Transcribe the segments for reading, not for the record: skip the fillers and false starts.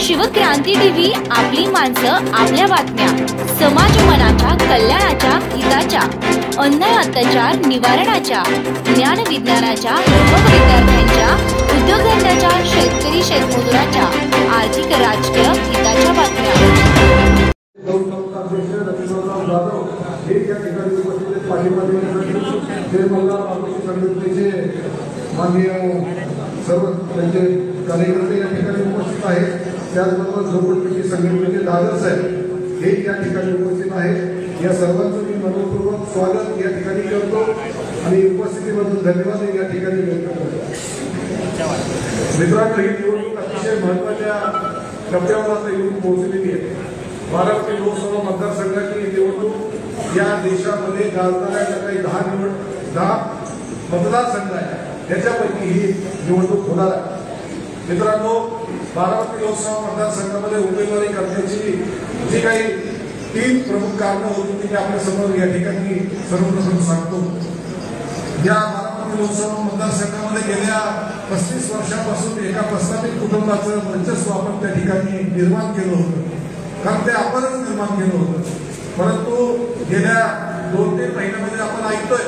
Shivkranti TV, आपली माणसं, आपल्या बातम्या, समाज मनाच्या कल्याणाच्या, हिताच्या, अन्याय अत्याचार निवारणाच्या, ज्ञान विज्ञानाच्या, युवक विद्यार्थ्यांच्या, उद्योगधंद्याच्या, शेतकरी शेतमजुराच्या, आर्थिक राजकीय हिताच्या बातम्या। सर्व त्यांचे कार्यकर्ते या ठिकाणी उपस्थित आहेत। त्याचबरोबर झोपडपट्टी संघटनेचे दादा साहेब हे या ठिकाणी उपस्थित आहेत। या सर्वांचं मी मनपूर्वक स्वागत या ठिकाणी करतो आणि उपस्थितीबद्दल धन्यवाद या ठिकाणी व्यक्त करतो। मित्रांनो, ही निवडणूक अतिशय महत्त्वाच्या टप्प्यावर आता येऊन पोहोचलेली आहे। बारामती लोकसभा मतदारसंघाची निवडणूक या देशामध्ये गाजणाऱ्या काही 10 मतदारसंघ आहेत, त्याच्यापैकी ही निवडणूक होणार आहे। मित्रांनो, बारामती लोकसभा मतदारसंघामध्ये उमेदवारी करण्याची जी काही 3 प्रमुख कारणं होती ती मी आपल्या समोर या ठिकाणी सर्वप्रथम सांगतो। या बारामती लोकसभा मतदारसंघामध्ये गेल्या 35 वर्षापासून एका प्रस्थापित कुटुंबाचं वर्चस्व आपण त्या ठिकाणी निर्माण केलं होतं, कारण ते आपणच निर्माण केलं होतं। परंतु गेल्या 2-3 महिन्यामध्ये आपण ऐकतोय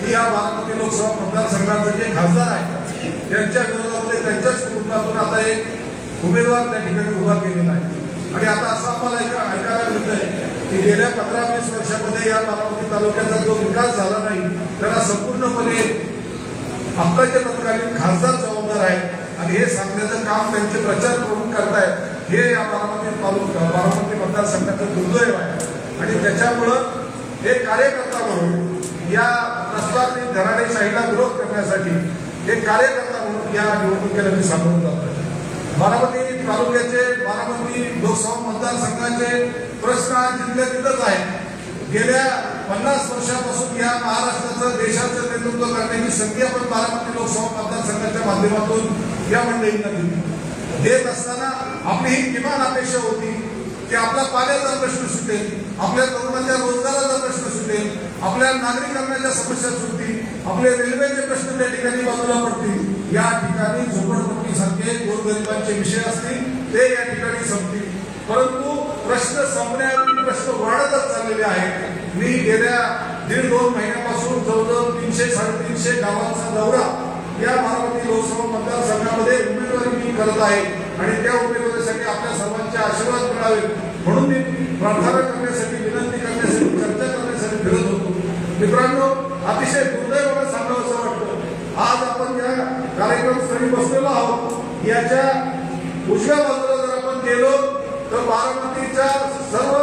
की या बारामती लोकसभा मतदारसंघाचे जे खासदार आहेत त्यांच्या विरोधामध्ये त्यांच्याच कुटुंबातून आता एक उमेदवार त्या ठिकाणी उभा केलेला आहे। आणि आता असं आम्हाला ऐकायला मिळतंय की गेल्या 15-20 वर्षामध्ये या बारामती तालुक्याचा जो विकास झाला नाही त्याला संपूर्णपणे आत्ताचे तत्कालीन खासदार जबाबदार आहेत आणि हे सांगण्याचं काम त्यांचे प्रचार प्रमुख करतायत। हे या बारामती मतदारसंघाचं दुर्दैव आहे आणि त्याच्यामुळं एक कार्यकर्ता म्हणून या प्रस्तावित घराणेशाहीला विरोध करण्यासाठी एक कार्यकर्ता म्हणून या निवडणुकीला मी सामोरं जातो। बारामती तालुक्याचे, बारामती लोकसभा मतदारसंघाचे प्रश्न आज जिथल्या तिथंच आहेत। गेल्या 50 वर्षापासून या महाराष्ट्राचं देशाचं नेतृत्व करण्याची संधी आपण बारामती लोकसभा मतदारसंघाच्या माध्यमातून या मंडळींना दिली। देत असताना आपली ही किमान अपेक्षा होती की आपला पाण्याचा प्रश्न सुटेल, आपल्या तरुणांच्या रोजगाराचा प्रश्न सुटेल, आपल्या नागरिकांच्या समस्या सुटतील, आपले रेल्वेचे प्रश्न त्या ठिकाणी बाजूला पडतील, या ठिकाणी झोपडपट्टीसारखे गोरगरिबांचे विषय असतील ते या ठिकाणी संपतील। परंतु प्रश्न संपण्याऐवजी प्रश्न वाढतच चाललेले आहेत। मी गेल्या 1.5-2 महिन्यापासून जवळजवळ 300-350 गावांचा दौरा या बारामती लोकसभा मतदारसंघामध्ये उमेदवारी मी करत आहे आणि त्या उमेदवारीसाठी आपल्या सर्वांचे आशीर्वाद मिळावे म्हणून मी प्रार्थना करण्यासाठी, विनंती करण्यासाठी, चर्चा करण्यासाठी फिरत होतो। मित्रांनो, अतिशय दुर्दैवाने सांगावं असं वाटतं, आज आपण या कार्यक्रमस्थळी बसलेलो आहोत। याच्या उजव्या बाजूला जर आपण गेलो तर बारामतीच्या सर्व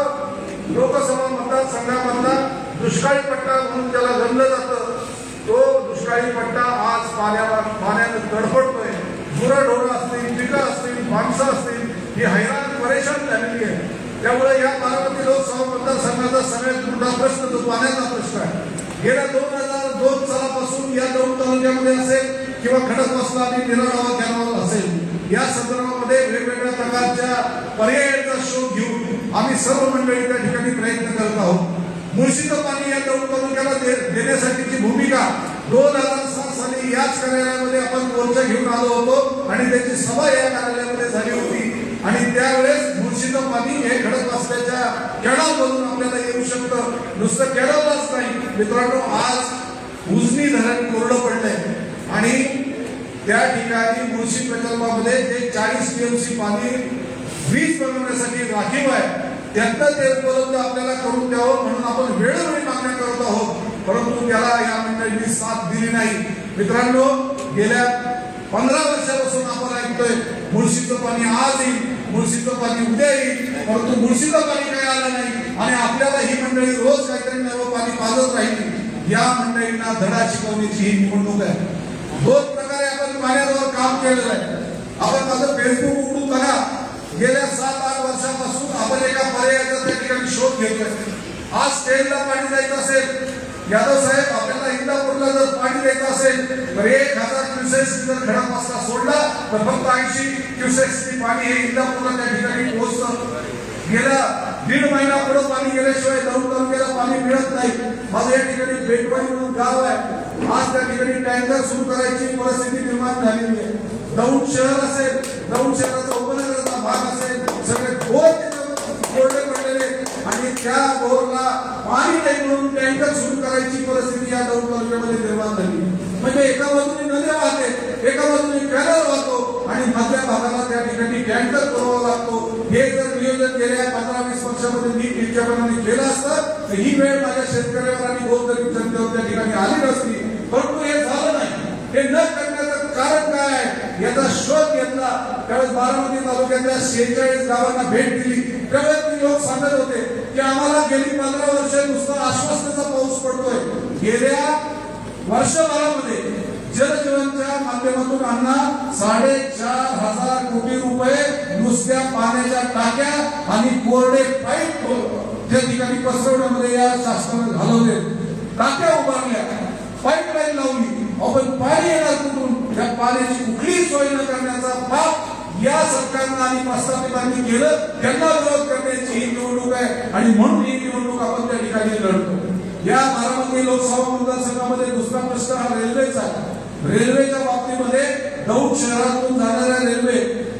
लोकसभा मतदारसंघामधला दुष्काळी पट्टा म्हणून त्याला गणलं जातं, तो दुष्काळी पट्टा आज पाण्याने तडफडतोय। गुरंढोरं असतील, पिकं असतील, माणसं असतील, ही हैराण परेशान झालेली आहे। त्यामुळे या बारामती लोकसभा मतदारसंघाचा सगळ्यात मोठा प्रश्न तो पाण्याचा प्रश्न आहे। गेल्या 2002 सालापासून या दौंड तालुक्यामध्ये असेल किंवा खडकवासला आणि निराळा असेल, या संदर्भामध्ये वेगवेगळ्या प्रकारच्या पर्यायाचा शोध घेऊन आम्ही सर्व मंडळी त्या ठिकाणी प्रयत्न करत आहोत। मुळशीचं पाणी या दौंड तालुक्याला देण्यासाठीची भूमिका 2007 साली याच कार्यालयामध्ये आपण मोर्चा घेऊन आलो होतो आणि त्याची सभा या कार्यालयामध्ये झाली होती आणि त्यावेळेस मुळशीचं पाणी हे खडकवासल्याच्या केडावरून आपल्याला येऊ शकतं। नुसतं केडावलाच नाही मित्रांनो, आज उजनी धरण कोरडं पडलंय आणि त्या ठिकाणी मुळशी प्रकल्पामध्ये जे 40 TMC पाणी वीज बनवण्यासाठी राखीव आहे त्यातलं ते उपलब्ध आपल्याला करून द्यावं म्हणून आपण वेळोवेळी मागण्या करत आहोत, परंतु त्याला या मंडळींनी साथ दिली नाही। मित्रांनो, गेल्या 15 वर्षापासून आपण ऐकतोय मुळशीचं पाणी आज येईल, मुळशीचं पाणी उद्या येईल, परंतु मुळशीचं पाणी काही आलं नाही आणि आपल्याला ही मंडळी रोज काहीतरी नवं पाणी पाजत राहिली। या मंडळींना धडा शिकवण्याची ही निवडणूक आहे। 2 प्रकारे आपण पाण्यावर काम केलेलं आहे। आपण माझं फेसबुक उघडून बघा, गेल्या 7-8 वर्षापासून आपण एका पर्यायाचा त्या ठिकाणी शोध घेतोय। आज स्टेजला पाणी द्यायचं असेल, यादव साहेब आपल्याला इंदापूरला जर पाणी द्यायचं असेल तर 1000 क्युसेक्स जर खडकवासला सोडला तर फक्त 80 क्युसेक्स पाणी हे इंदापूरला त्या ठिकाणी पोहोचतं। गेल्या 1.5 महिना पुढे पाणी गेल्याशिवाय दौंड तालुक्याला पाणी मिळत नाही। माझं या ठिकाणी बेटवाडी म्हणून गाव आहे, आज त्या ठिकाणी टँकर सुरू करायची परिस्थिती निर्माण झालेली आहे। दौंड शहर असेल, दौंड शहराचा उपनगराचा भाग असेल, परिस्थिती या दौंड तालुक्यामध्ये निर्माण झाली. म्हणजे एका बाजूने नद्या वाहते, एका बाजूने कॅनल वाहतो आणि मधल्या भागाला त्या ठिकाणी टँकर पुरवावा लागतो. हे जर नियोजन गेल्या 15-20 वर्षामध्ये नीट निश्चयपणाने केलं असतं तर ही वेळ माझ्या शेतकऱ्यावर आणि गोरगरीब जनतेवर त्या ठिकाणी आली नसती. परंतु हे झालं नाही. हे न करण्याचं कारण काय आहे याचा शोध घेतला. त्यावेळेस बारामती तालुक्यातल्या 46 गावांना भेट दिली. त्यावेळेस लोक सांगत होते की आम्हाला गेली 15 वर्ष नुसता आश्वासनाचा पाऊस पडतोय. गेल्या वर्षभरामध्ये जलजीवनच्या माध्यमातून अण्णा 4,500 कोटी रुपये नुसत्या पाण्याच्या टाक्या आणि कोरडे पाईप त्या ठिकाणी पसरवण्यामध्ये या शासनाने घालवले. टाक्या उभारल्या, पाईपलाईन लावली. आपण पाणी येणार कुठून? त्या पाण्याची कुठलीही सोय न करण्याचा पाप या सरकारनं आणि प्रस्थापितांनी केलं. त्यांना विरोध करण्याची ही निवडणूक आहे आणि म्हणून ही निवडणूक आपण त्या ठिकाणी लढतो. या बारामती लोकसभा मतदारसंघामध्ये दुसरा प्रश्न हा रेल्वेचा आहे. रेल्वेच्या बाबतीमध्ये दौंड शहरातून जाणाऱ्या रेल्वे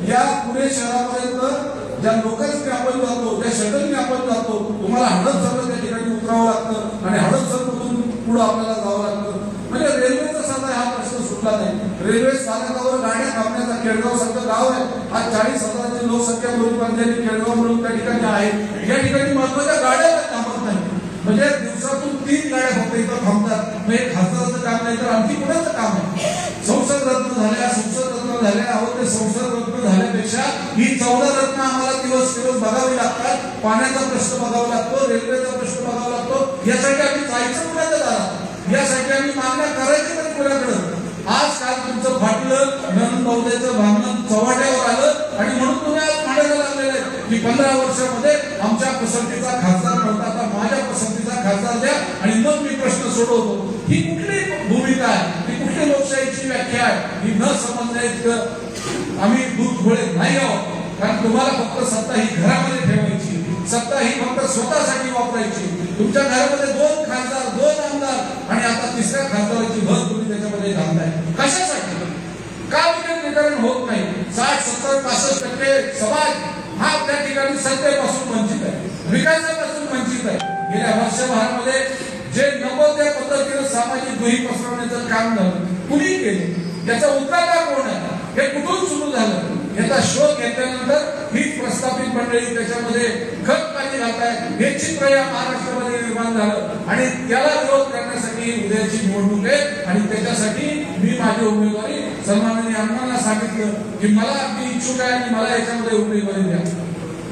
या पुणे शहरापर्यंत ज्या लोकल्सने आपण जातो, ज्या शटलने आपण जातो, तुम्हाला हडपसर त्या ठिकाणी उतरावं लागतं आणि हडपसरमधून पुढे आपल्याला जावं लागतं. म्हणजे रेल्वेचा साधा हा प्रश्न सुटला नाही. रेल्वे स्थानकावर गाड्या थांबण्याचा केळगाव सारखं गाव आहे. आज 40,000ची लोकसंख्या गोरीबांधलेली केळगाव म्हणून त्या ठिकाणी आहे. या ठिकाणी महत्वाच्या गाड्या थांबत नाही. म्हणजे दिवसातून 3 गाड्या फक्त इथं थांबतात. म्हणजे खासदाराचं काम नाही तर आणखी कोणाचं काम आहे? संसद रत्न झाल्या, संसद रत्न झाल्या, अहो ते संसद रत्न झाल्यापेक्षा ही 14 रत्न आम्हाला दिवस बघावी लागतात. पाण्याचा प्रश्न बघावा लागतो, रेल्वेचा प्रश्न बघावा लागतो. यासाठी आम्ही जायचं कुणाच्या दारात? यासाठी आम्ही मागण्या करायची तरी कोणाकडं? आज काल तुमचं फाटलं नंद बहुतेचं भांडण चव्हाट्यावर आलं आणि म्हणून तुम्ही आज मांडायला लागलेले की 15 वर्षामध्ये आमच्या पसंतीचा खासदार नव्हता, आता माझ्या पसंतीचा खासदार द्या आणि मग मी प्रश्न सोडवतो. ही कुठली भूमिका आहे? ही कुठली लोकशाहीची व्याख्या आहे? ही न समजण्यात आम्ही दूध घोळे नाही आहोत. कारण तुम्हाला फक्त सत्ता ही घरामध्ये ठेवायची, सत्ता ही फक्त स्वतःसाठी वापरायची. तुमच्या घरामध्ये 2 खासदार, 2 आमदार आणि आता 3ऱ्या खासदाराची भर तुम्ही त्याच्यामध्ये घालताय. कशासाठी? का विकेंद्रीकरण होत नाही? 60, 70, 65% समाज हा त्या ठिकाणी सत्तेपासून वंचित आहे, विकासापासून वंचित आहे. गेल्या वर्षभरामध्ये जे नको त्या पद्धतीने सामाजिक दुही पसरवण्याचं काम झालं, कुणी केलं? त्याचा उद्गाता कोण आहे? हे कुठून सुरू झालं? याचा शोध घेतल्यानंतर ही प्रस्थापित मंडळी त्याच्यामध्ये खत पाणी घालताय. हे चित्र या महाराष्ट्रामध्ये निर्माण झालं आणि त्याला विरोध करण्यासाठी उद्याची निवडणूक आहे आणि त्याच्यासाठी मी माझी उमेदवारी सन्माननीय अण्णांना सांगितलं की मला अगदी इच्छुक आहे आणि मला याच्यामध्ये उमेदवारी द्या.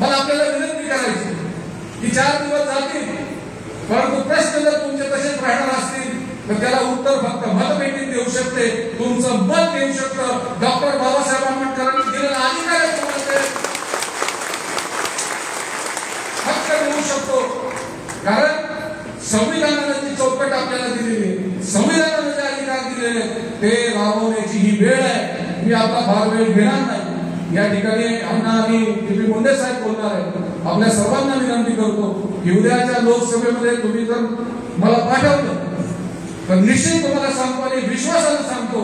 मला आपल्याला विनंती करायची की 4 दिवस जातील, परंतु प्रश्न जर तुमचे तसेच राहणार असतील तर त्याला उत्तर फक्त मतपेटीत देऊ शकते, तुमचं मत देऊ शकतं. डॉक्टर बाबासाहेब आंबेडकरांनी दिलेला अधिकार आहे तुम्हाला हक्क देऊ शकतो. कारण संविधानाने जी चौकट आपल्याला दिलेली आहे, संविधानाने जे अधिकार दिलेले ते राबवण्याची ही वेळ आहे. मी आता फार वेळ घेणार नाही. या ठिकाणी अण्णा आणि टी.पी. मुंडे साहेब बोलणार आहेत. आपल्या सर्वांना विनंती करतो की उद्याच्या लोकसभेमध्ये तुम्ही जर मला पाठवलं तर निश्चित तुम्हाला सांगतो आणि विश्वासाने सांगतो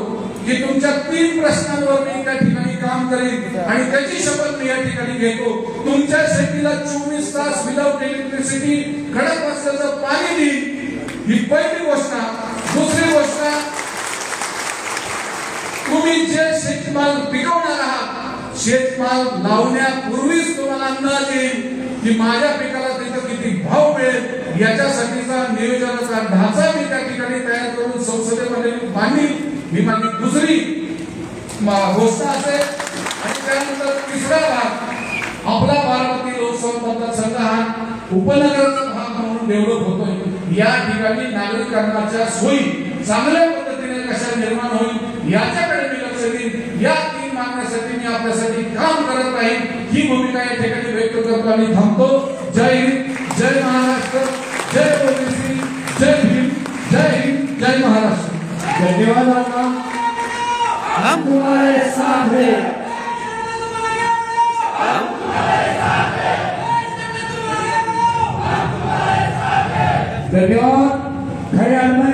की तुमच्या 3 प्रश्नांवर मी त्या ठिकाणी काम करेन आणि त्याची शपथ मी या ठिकाणी घेतो. तुमच्या शेतीला 24 तास विदाउट इलेक्ट्रिसिटी खडक असल्याचं पाणी देईल, ही पहिली गोष्ट. दुसरी गोष्ट, तुम्ही जे शेतमाल पिकवणार आहात, शेतमाल लावण्यापूर्वीच तुम्हाला अंदाज येईल की माझ्या पिकाला तिथं किती भाव मिळेल. याच्यासाठीचा नियोजनाचा ढाचा मी त्या ठिकाणी तयार करून संसदेमध्ये मांडली. ही माझी दुसरी गोष्ट असेल. आणि त्यानंतर 3रा भाग, आपला बारामती लोकसभा मतदारसंघ हा उपनगराचा भाग म्हणून डेव्हलप होतोय. या ठिकाणी नागरिकांच्या सोयी चांगल्या पद्धतीने कशा निर्माण होईल याच्याकडे मी लक्ष देईन. या 3 मागण्यासाठी मी आपल्यासाठी काम करत राहीन. ही भूमिका या ठिकाणी व्यक्त करतो आणि थांबतो. जय हिंद, जय महाराष्ट्र, जय ओबीसी, जय भीम, जय हिंद, जय महाराष्ट्र. धन्यवाद अण्णा. हम तुम्हारे साथ हैं. धन्यवाद. खरे अण्णा